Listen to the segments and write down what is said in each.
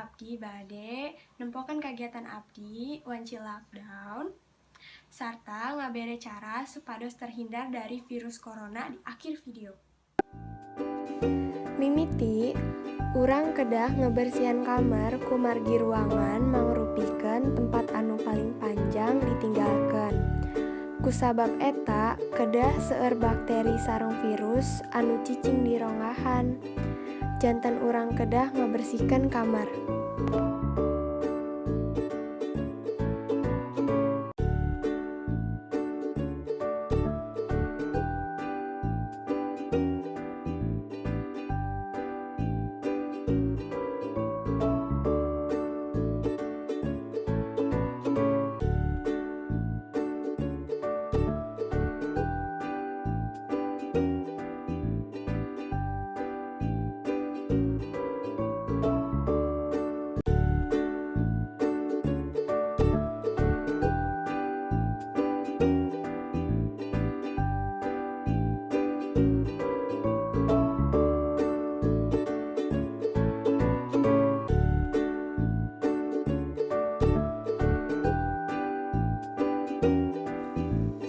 abdi bade nempokan kegiatan abdi wanci lockdown serta ngabere cara supados terhindar dari virus corona di akhir video. Mimiti urang kedah ngebersihan kamar ku margi ruangan mangrupikeun tempat anu paling panjang ditinggalkeun. Kusabab eta kedah seueur bakteri sareng virus anu cicing di rongahan. Janten urang kedah ngebersihkeun kamar.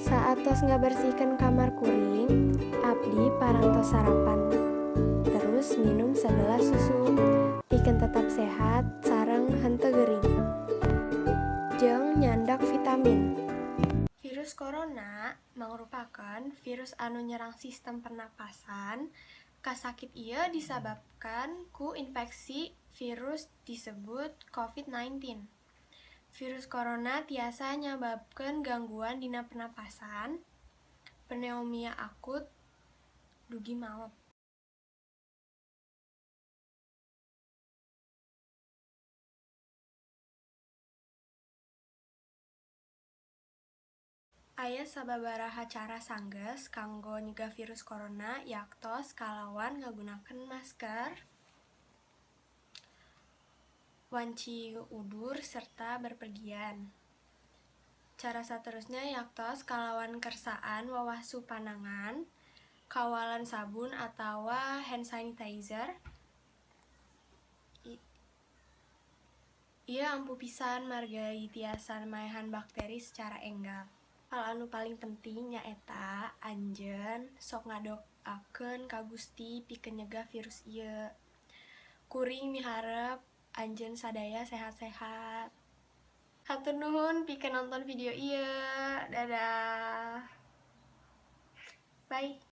Saat tos ngabersihkeun kamar kuring, abdi parantos sarapan. Terus minum segelas susu, pikeun tetap sehat sareng henteu geuring. Jeung nyandak vitamin. Virus corona mangrupakeun virus anu nyerang sistem pernapasan. Kasakit ieu disababkan ku infeksi virus disebut COVID-19. Virus corona tiasa nyababkeun gangguan dina pernapasan, pneumonia akut, dugi maot. Aya sababaraha cara sanggeus kanggo nyegah virus corona yaktos kalawan ngagunakeun masker, wanci udur serta berpergian. Cara saterusnya yaktos kalawan kersaan wawahsu panangan, kawalan sabun atawa hand sanitizer. Ieu ampuh pisan margai tiasa maehan bakteri secara enggal. Hal anu paling penting nyaeta anjeun sok ngadoakeun ka Gusti pikeun nyegah virus ieu. Kuring miharep anjeun sadaya sehat-sehat. Hatur nuhun pikeun nonton video ieu. Dadah. Bye.